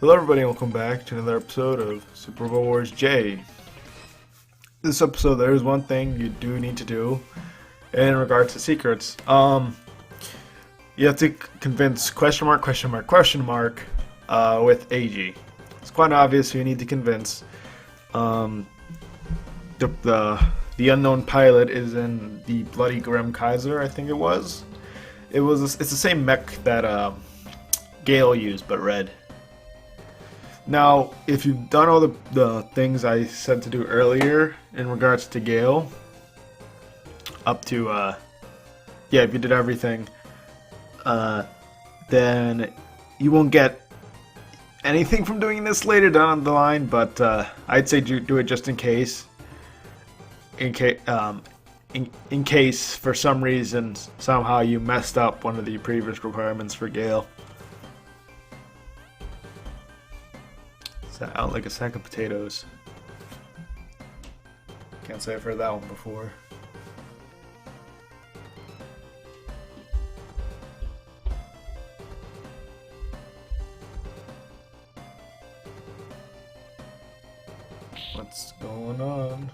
Hello everybody and welcome back to another episode of Super Bowl Wars J. This episode there is one thing you do need to do in regards to secrets. You have to convince question mark with AG. It's quite obvious who you need to convince. The unknown pilot is in the Bloody Grim Kaiser, I think it was. It's the same mech that Gale used, but red. Now, if you've done all the things I said to do earlier in regards to Gale, up to, if you did everything, then you won't get anything from doing this later down the line, but I'd say do it just in case. In case, for some reason, somehow you messed up one of the previous requirements for Gale. Out like a sack of potatoes. Can't say I've heard that one before. What's going on?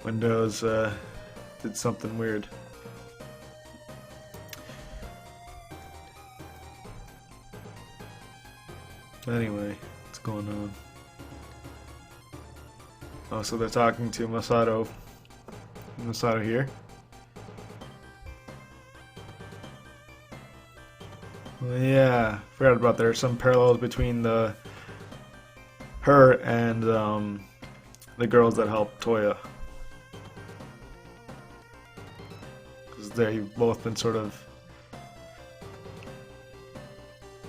Windows did something weird. Anyway, what's going on? Oh, so they're talking to Masato. Masato here. Well, yeah, forgot about there are some parallels between her and the girls that helped Toya. Because they've both been sort of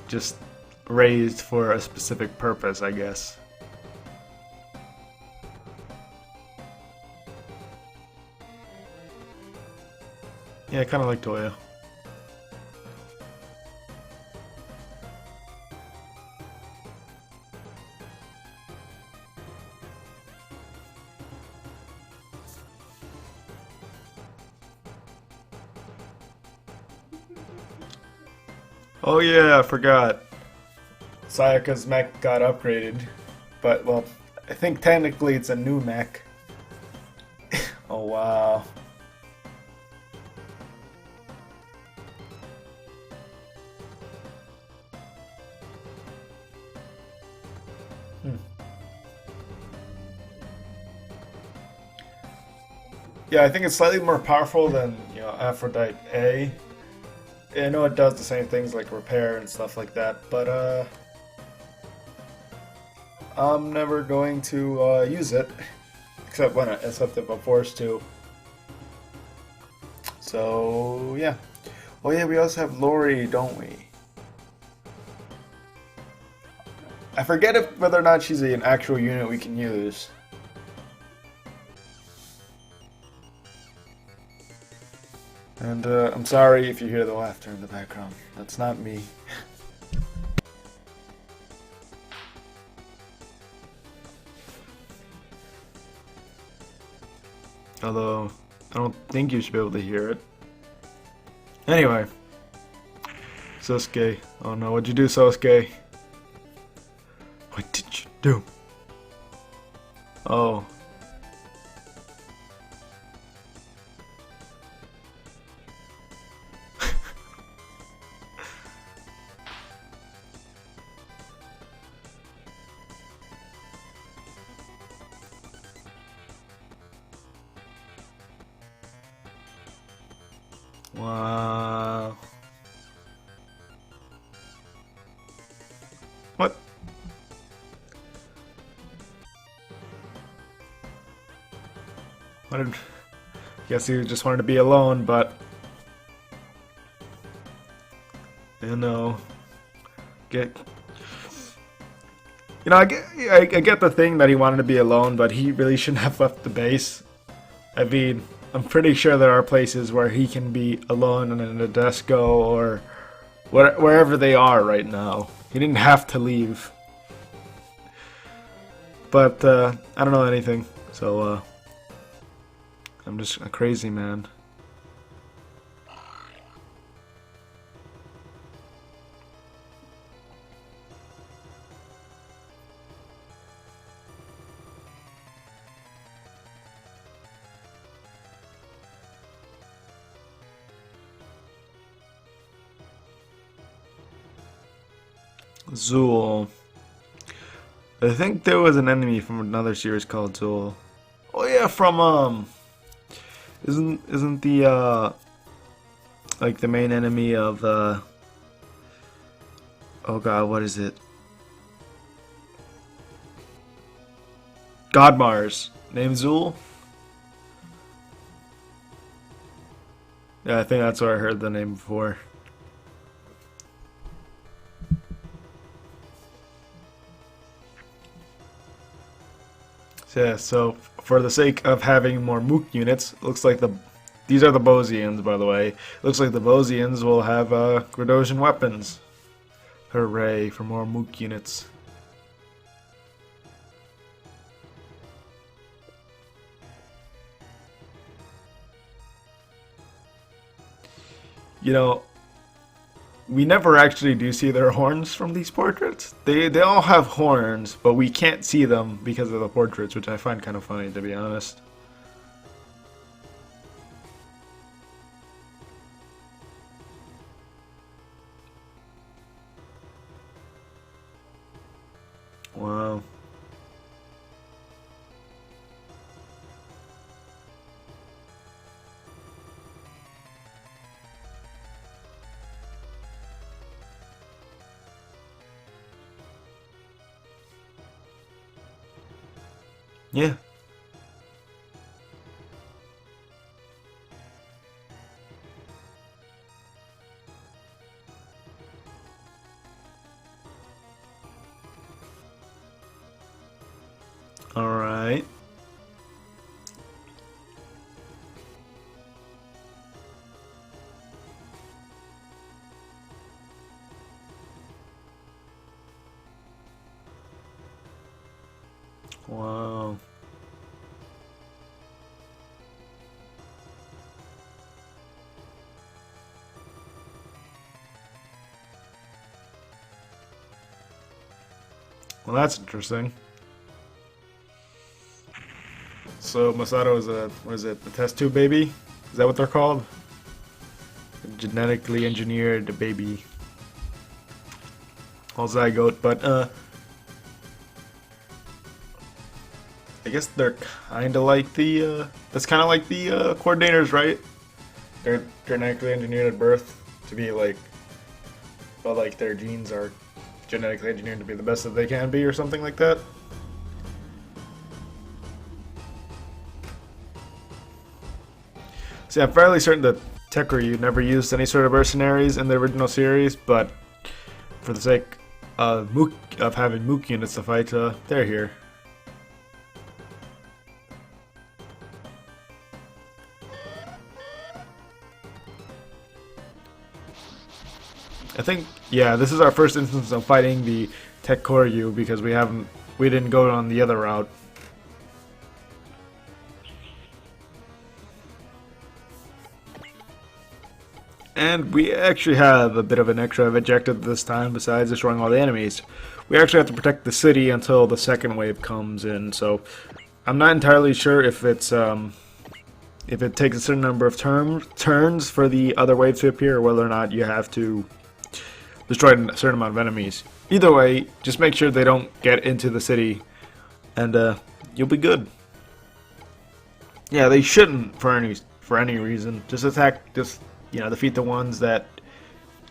just raised for a specific purpose, I guess. Yeah, I kind of like Toya. Oh yeah, I forgot. Sayaka's mech got upgraded, but, well, I think technically it's a new mech. Oh, wow. Yeah, I think it's slightly more powerful than, Aphrodite A. I know it does the same things like repair and stuff like that, but, I'm never going to use it, except if I'm forced to. So yeah. Oh yeah, we also have Lori, don't we? I forget whether or not she's an actual unit we can use. And I'm sorry if you hear the laughter in the background. That's not me. Although, I don't think you should be able to hear it. Anyway. Sosuke. Oh no, what'd you do, Sosuke? What did you do? Oh. Wow. What? Guess he just wanted to be alone, but I get the thing that he wanted to be alone, but he really shouldn't have left the base. I mean, I'm pretty sure there are places where he can be alone in a Desco or wherever they are right now. He didn't have to leave. But I don't know anything, so I'm just a crazy man. Zool. I think there was an enemy from another series called Zool. Oh yeah, from isn't the like the main enemy of oh god, what is it? God Mars. Named Zool? Yeah, I think that's where I heard the name before. So, yeah, so for the sake of having more Mook units, looks like these are the Bosians, by the way. Looks like the Bosians will have Gradosian weapons. Hooray for more Mook units. You know, we never actually do see their horns from these portraits. They all have horns, but we can't see them because of the portraits, which I find kind of funny, to be honest. Wow. Yeah. All right. Wow. Well, that's interesting. So Masato is a, what is it, a test tube baby? Is that what they're called? A genetically engineered baby. All zygote, but I guess they're kind of like the, that's kind of like the coordinators, right? They're genetically engineered at birth to be like, but like their genes are genetically engineered to be the best that they can be or something like that. See, I'm fairly certain that Tekuryu never used any sort of mercenaries in the original series, but for the sake of having Mook units to fight, they're here. I think, yeah, this is our first instance of fighting the Tekuryu because we didn't go on the other route. And we actually have a bit of an extra objective this time besides destroying all the enemies. We actually have to protect the city until the second wave comes in, so I'm not entirely sure if it's if it takes a certain number of turns for the other waves to appear or whether or not you have to destroy a certain amount of enemies. Either way, just make sure they don't get into the city and you'll be good. Yeah, they shouldn't for any reason. Just attack, just defeat the ones that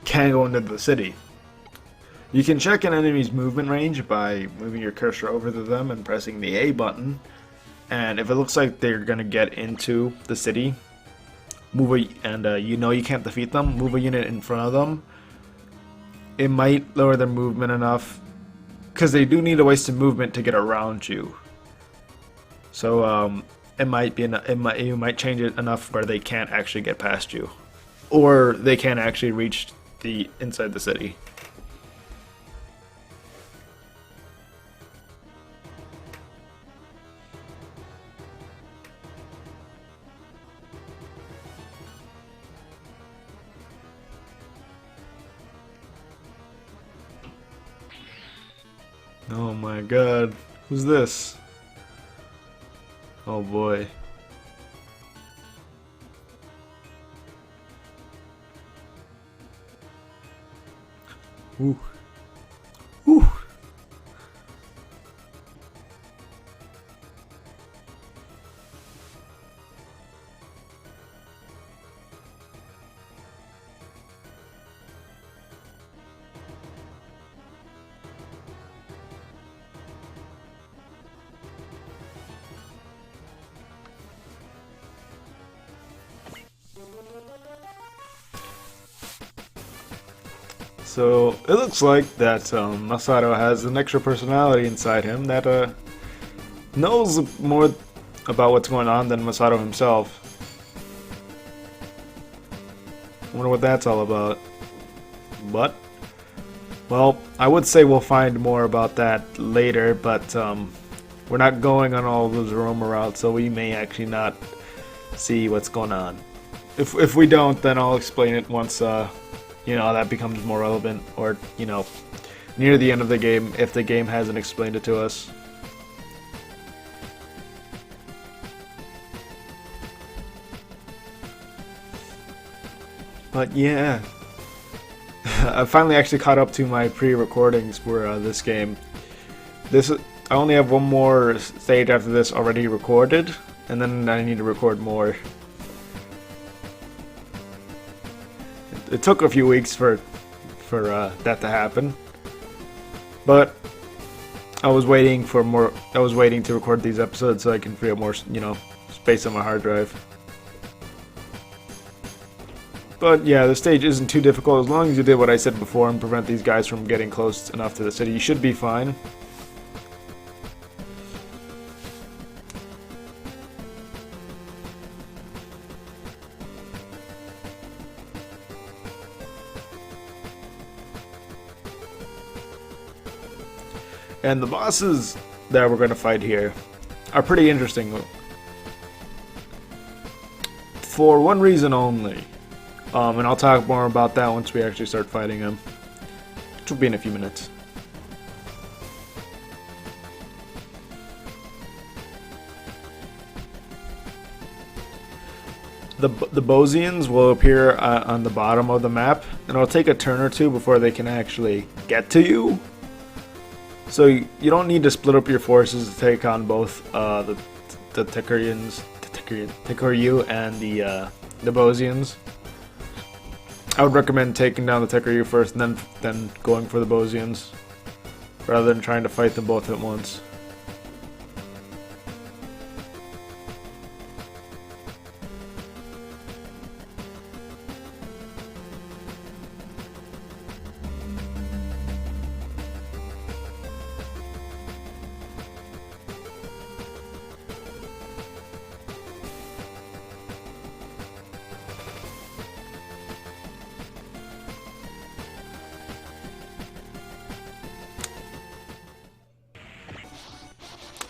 can go into the city. You can check an enemy's movement range by moving your cursor over to them and pressing the A button. And if it looks like they're gonna get into the city, you can't defeat them, move a unit in front of them. It might lower their movement enough because they do need a waste of movement to get around you. So it might be you might change it enough where they can't actually get past you, or they can't actually reach the inside the city. Oh my god, who's this? Oh boy. Ooh. So it looks like that Masato has an extra personality inside him that knows more about what's going on than Masato himself. I wonder what that's all about. But, well, I would say we'll find more about that later, but we're not going on all those Roma routes, so we may actually not see what's going on. If we don't, then I'll explain it once, you know, that becomes more relevant, or, you know, near the end of the game, if the game hasn't explained it to us. But yeah, I finally actually caught up to my pre-recordings for this game. I only have one more stage after this already recorded, and then I need to record more. It took a few weeks for that to happen, but I was waiting for more. I was waiting to record these episodes so I can free up more, you know, space on my hard drive. But yeah, the stage isn't too difficult as long as you did what I said before and prevent these guys from getting close enough to the city. You should be fine. And the bosses that we're going to fight here are pretty interesting. For one reason only. And I'll talk more about that once we actually start fighting them. Which will be in a few minutes. The Bosians will appear on the bottom of the map. And it'll take a turn or two before they can actually get to you. So you don't need to split up your forces to take on both the Tekoryu and the Bosians. I would recommend taking down the Tekoryu first and then going for the Bosians, rather than trying to fight them both at once.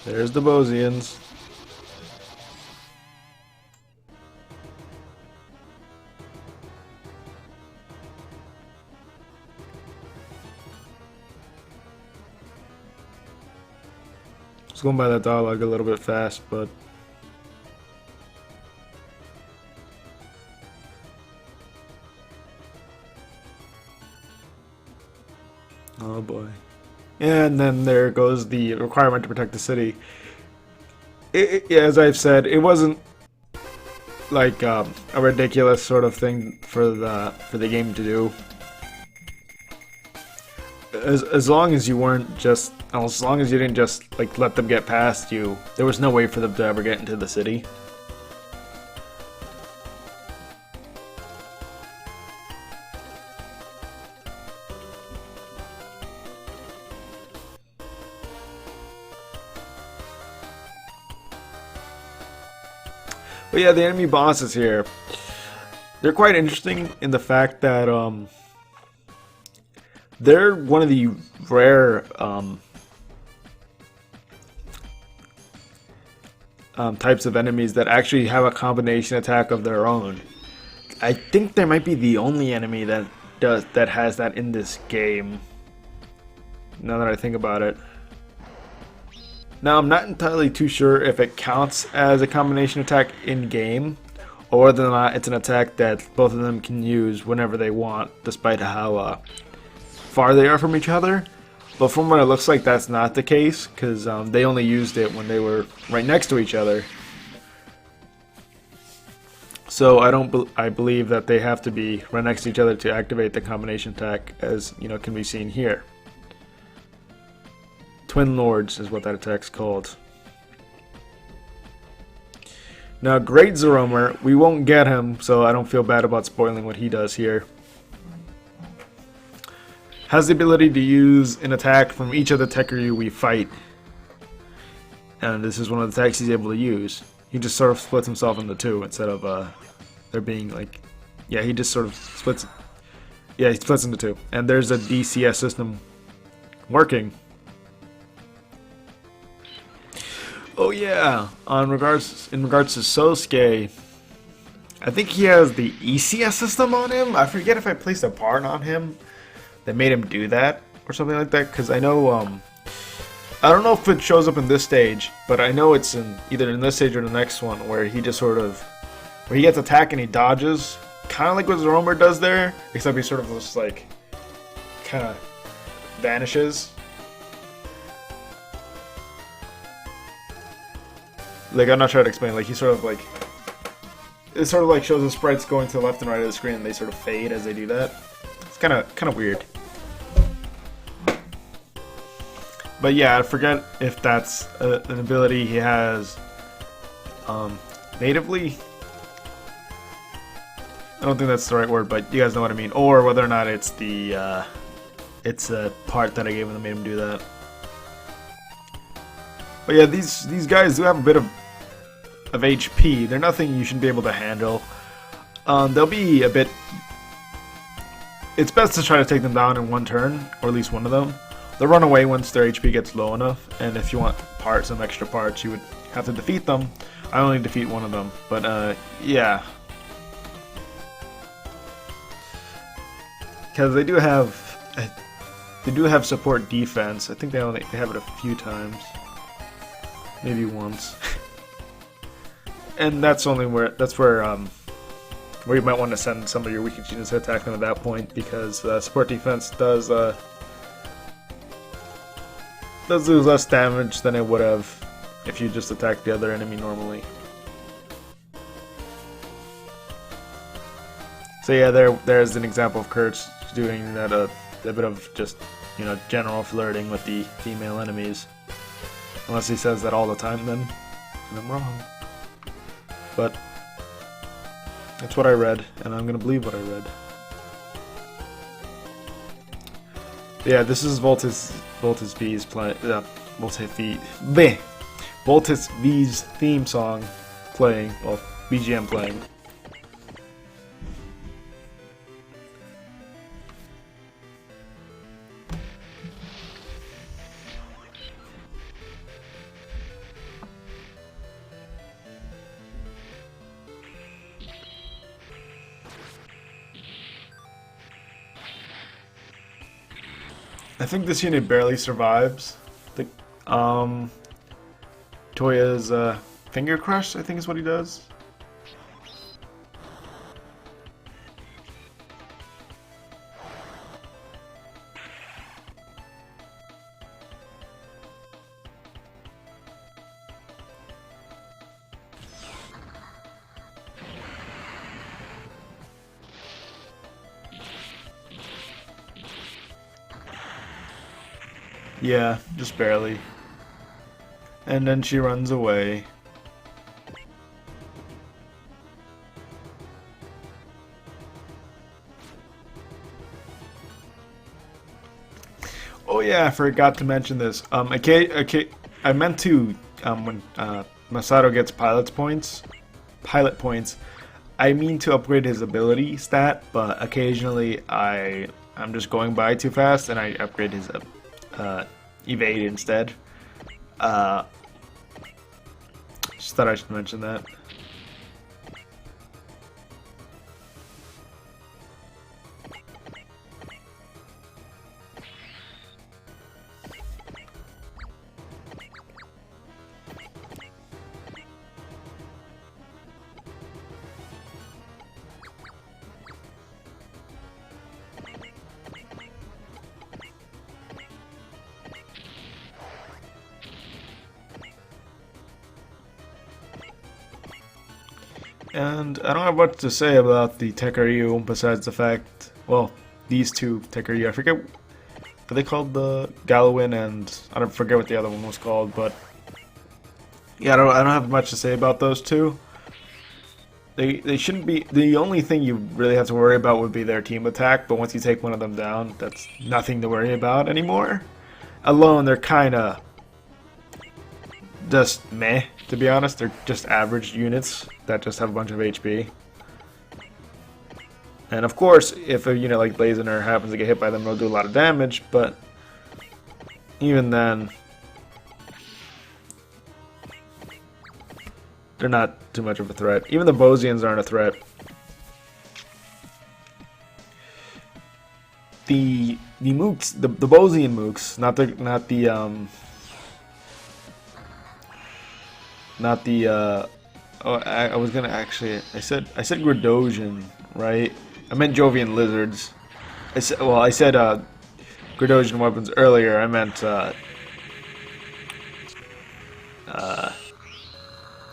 There's the Bosians. Just going by that dialogue a little bit fast, but oh boy. And then there goes the requirement to protect the city. As I've said, it wasn't like a ridiculous sort of thing for the game to do. As long as you weren't just, as long as you didn't just like let them get past you, there was no way for them to ever get into the city. But yeah, the enemy bosses here, they're quite interesting in the fact that they're one of the rare types of enemies that actually have a combination attack of their own. I think they might be the only enemy that has that in this game, now that I think about it. Now, I'm not entirely too sure if it counts as a combination attack in-game, or whether or not it's an attack that both of them can use whenever they want, despite how far they are from each other. But from what it looks like, that's not the case, because they only used it when they were right next to each other. So I believe that they have to be right next to each other to activate the combination attack, as you know, can be seen here. Twin Lords is what that attack's called. Now, Great Zeromer, we won't get him, so I don't feel bad about spoiling what he does here. has the ability to use an attack from each of the Tekkeri we fight. And this is one of the attacks he's able to use. He just sort of splits himself into two instead of there being like, yeah, he just sort of splits. Yeah, he splits into two, and there's a DCS system working. Oh yeah, in regards to Sosuke, I think he has the ECS system on him. I forget if I placed a part on him that made him do that or something like that, because I know I don't know if it shows up in this stage, but I know it's in either in this stage or the next one where he just sort of where he gets attacked and he dodges, kind of like what Romer does there, except he sort of just like kind of vanishes. Like, I'm not trying to explain. Like, he sort of like it sort of like shows the sprites going to the left and right of the screen, and they sort of fade as they do that. It's kind of weird. But yeah, I forget if that's an ability he has natively. I don't think that's the right word, but you guys know what I mean. Or whether or not it's the it's a part that I gave him that made him do that. But yeah, these guys do have a bit of HP. They're nothing you shouldn't be able to handle. They'll be a bit. It's best to try to take them down in one turn, or at least one of them. They'll run away once their HP gets low enough, and if you want parts, some extra parts, you would have to defeat them. I only defeat one of them, but yeah. Because they do have support defense. I think they have it a few times, maybe once, and that's only where you might want to send some of your weaker units to attack them at that point, because support defense does do less damage than it would have if you just attacked the other enemy normally. So yeah, there's an example of Kurtz doing that a bit of just, you know, general flirting with the female enemies. Unless he says that all the time, then I'm wrong. But that's what I read, and I'm gonna believe what I read. Yeah, this is Voltus V's Voltus V's theme song playing, well, BGM playing. I think this unit barely survives. The Toya's finger crush, I think, is what he does. Yeah, just barely. And then she runs away. Oh yeah, I forgot to mention this. I meant to when Masato gets pilot points, I mean to upgrade his ability stat, but occasionally I'm just going by too fast and I upgrade his evade instead. Just thought I should mention that. And I don't have much to say about the Tekkeri besides the fact, well, these two Tekkeri, I forget, are they called the Gallowin, and I don't forget what the other one was called, but yeah, I don't have much to say about those two. They shouldn't be. The only thing you really have to worry about would be their team attack, but once you take one of them down, that's nothing to worry about anymore. Alone, they're kind of just meh, to be honest. They're just average units that just have a bunch of HP. And of course, if a unit like Blaziner happens to get hit by them, they'll do a lot of damage, but even then, they're not too much of a threat. Even the Bosians aren't a threat. The mooks, the Bosian mooks, not the oh, I was gonna actually, I said Gradosian, right? I meant Jovian lizards. I said Gradosian weapons earlier. I meant I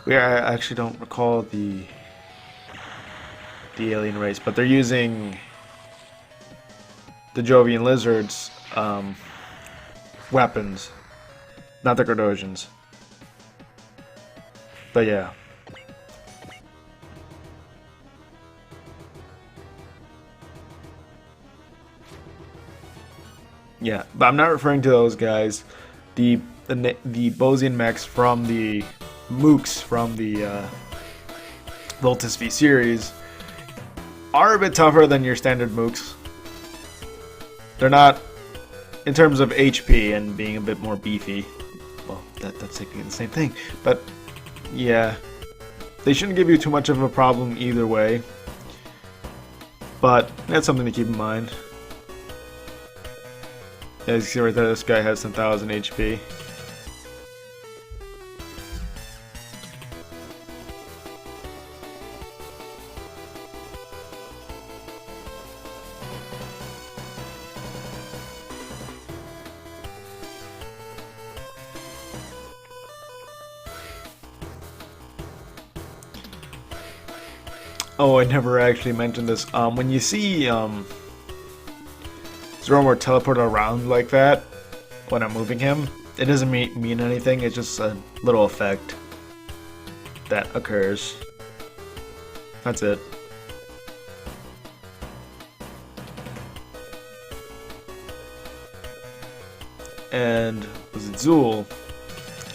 actually don't recall the alien race, but they're using the Jovian lizards weapons, not the Gradosians. But yeah. Yeah, but I'm not referring to those guys. The Bosian mechs from the mooks from the Voltus V series are a bit tougher than your standard mooks. They're not, in terms of HP and being a bit more beefy. Well, that's technically the same thing, but yeah, they shouldn't give you too much of a problem either way. But that's something to keep in mind. As you see right there, this guy has some 1000 HP. Oh, I never actually mentioned this. When you see Zoromor teleport around like that when I'm moving him, it doesn't mean anything. It's just a little effect that occurs. That's it. And was it Zool?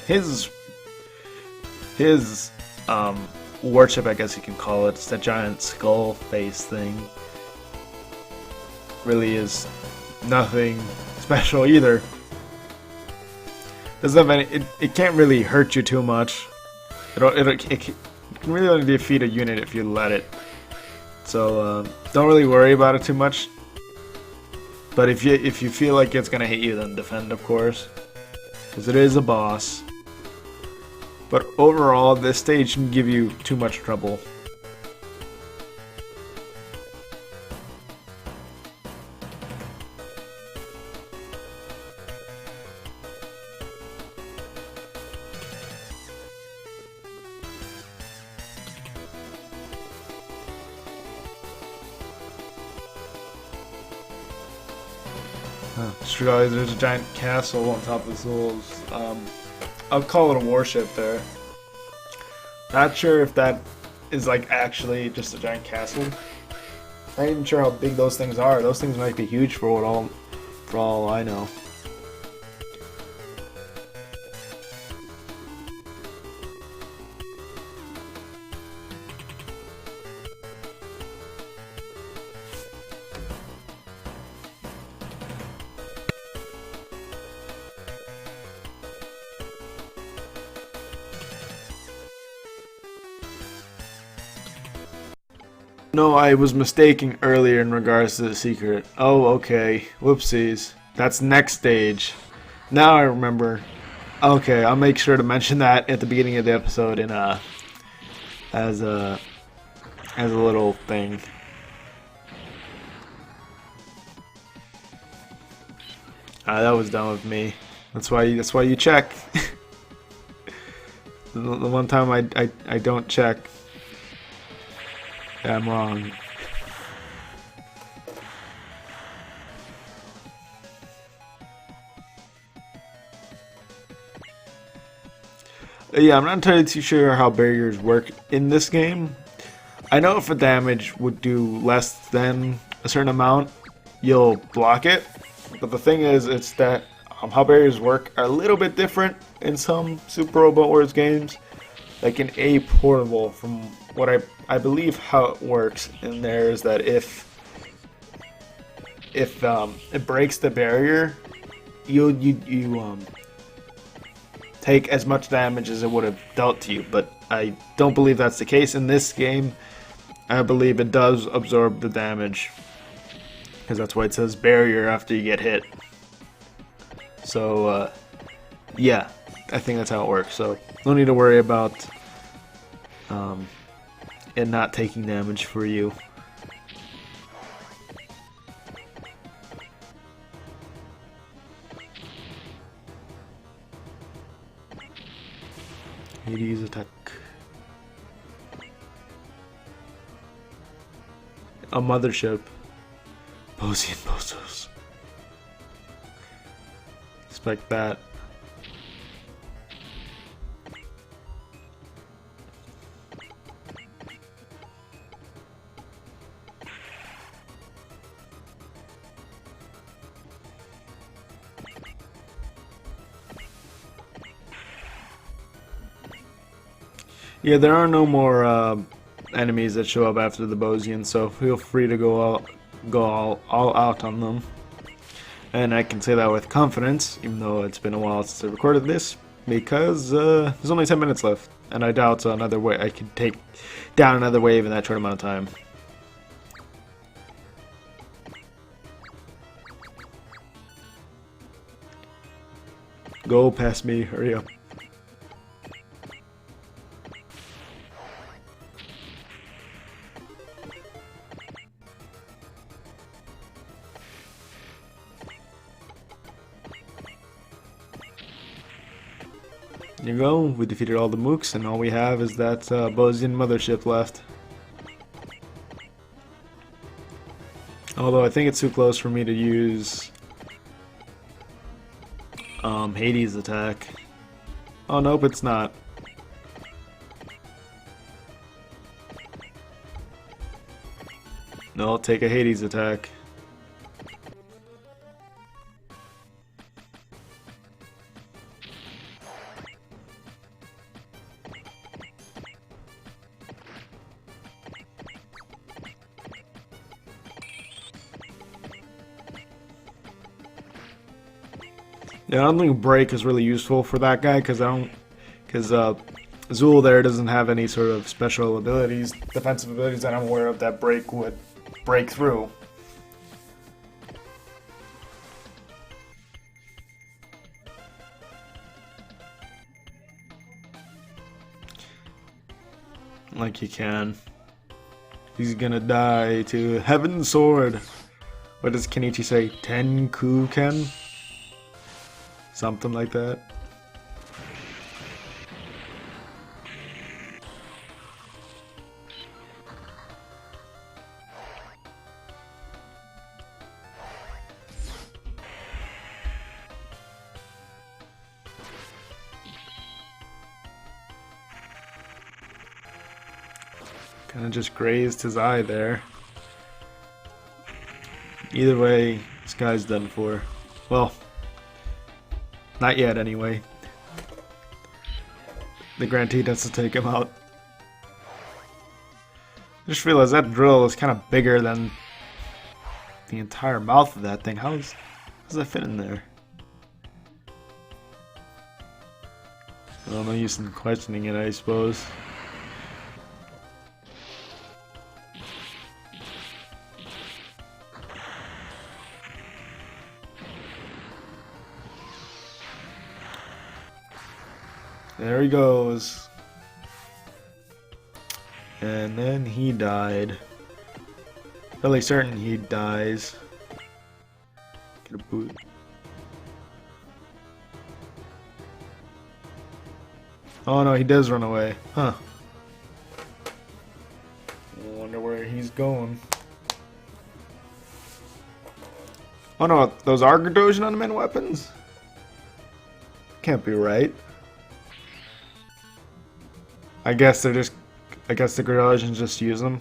His warship, I guess you can call it. It's that giant skull face thing. Really is nothing special either. Doesn't have any. It can't really hurt you too much. It can really only defeat a unit if you let it. So don't really worry about it too much. But if you feel like it's gonna hit you, then defend, of course, because it is a boss. But overall, this stage shouldn't give you too much trouble. Guys, there's a giant castle on top of Zul's. I'll call it a warship there. Not sure if that is like actually just a giant castle. Not even sure how big those things are. Those things might be huge for all I know. No, I was mistaken earlier in regards to the secret. Oh, okay. Whoopsies. That's next stage. Now I remember. Okay, I'll make sure to mention that at the beginning of the episode in as a little thing. That was dumb of me. That's why you check. The one time I don't check. I'm wrong. Yeah, I'm not entirely too sure how barriers work in this game. I know if a damage would do less than a certain amount, you'll block it. But the thing is, it's that how barriers work are a little bit different in some Super Robot Wars games. Like in A Portable, from what I believe how it works in there is that if it breaks the barrier, you take as much damage as it would have dealt to you. But I don't believe that's the case in this game. I believe it does absorb the damage, because that's why it says barrier after you get hit. So yeah, I think that's how it works. So no need to worry about it not taking damage for you. Hades attack. A mothership. Bosian Bozos. Expect that. Yeah, there are no more enemies that show up after the Bosian, so feel free to go all out on them. And I can say that with confidence, even though it's been a while since I recorded this, because there's only 10 minutes left, and I doubt another way I could take down another wave in that short amount of time. Go past me, hurry up. There you go, we defeated all the mooks, and all we have is that Bosian mothership left. Although I think it's too close for me to use Hades attack. Oh nope, it's not. No, I'll take a Hades attack. Yeah, I don't think Break is really useful for that guy, because Zool there doesn't have any sort of special abilities, defensive abilities that I'm aware of that Break would break through. Like he can. He's gonna die to Heaven's Sword. What does Kenichi say? Tenku-ken? Something like that. Kind of just grazed his eye there. Either way, this guy's done for. Well, not yet, anyway. The Grantee has to take him out. I just realized that drill is kind of bigger than the entire mouth of that thing. How does that fit in there? Well, no use in questioning it, I suppose. There he goes. And then he died. Fairly certain he dies. Get a boot. Oh no, he does run away. Huh. I wonder where he's going. Oh no, those are Gerdosian unmanned weapons? Can't be right. I guess they're just I guess the garage and just use them.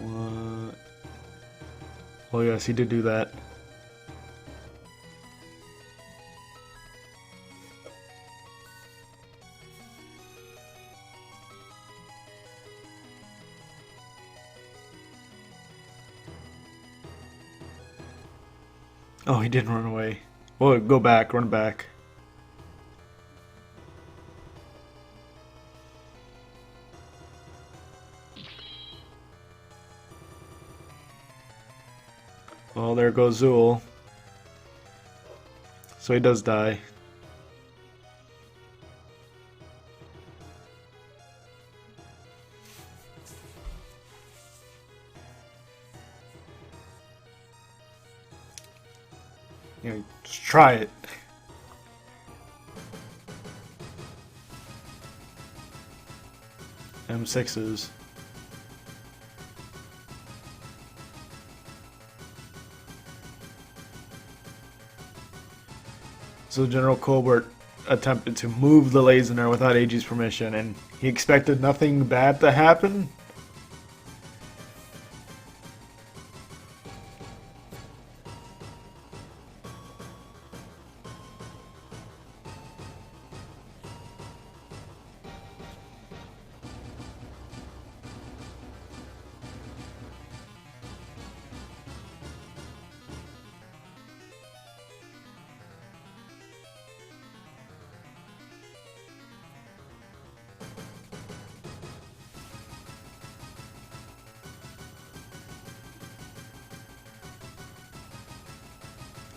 What? Oh yes, he did do that. Oh, he didn't run away. Oh, go back, run back. Well, there goes Zool. So he does die. You know, just try it. M6s. So General Colbert attempted to move the Lazener without AG's permission, and he expected nothing bad to happen?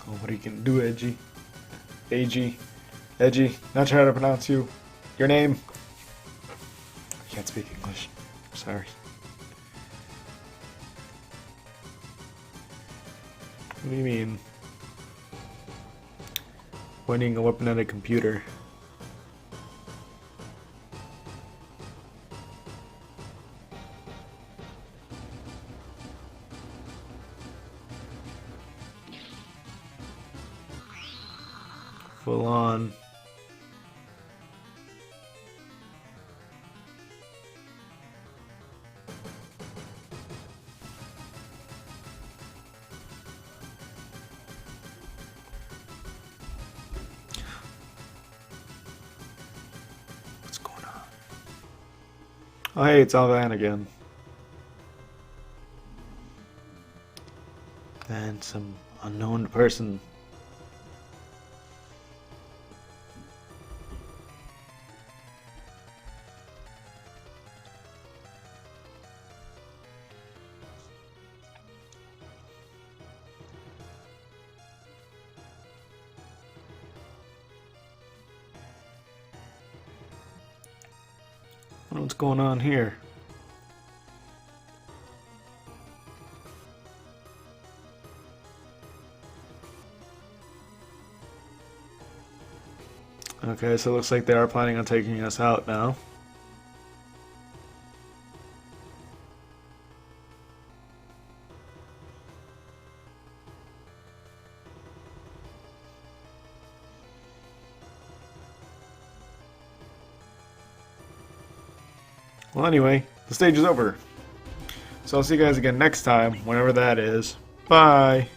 Oh, what are you gonna do, Edgy? AG. Edgy. Not sure how to pronounce you. Your name. I can't speak English. Sorry. What do you mean? Pointing a weapon at a computer. Full on. What's going on? Oh hey, it's Alvan again. And some unknown person. What's going on here? Okay, so it looks like they are planning on taking us out now. Well, anyway, the stage is over. So I'll see you guys again next time, whenever that is. Bye!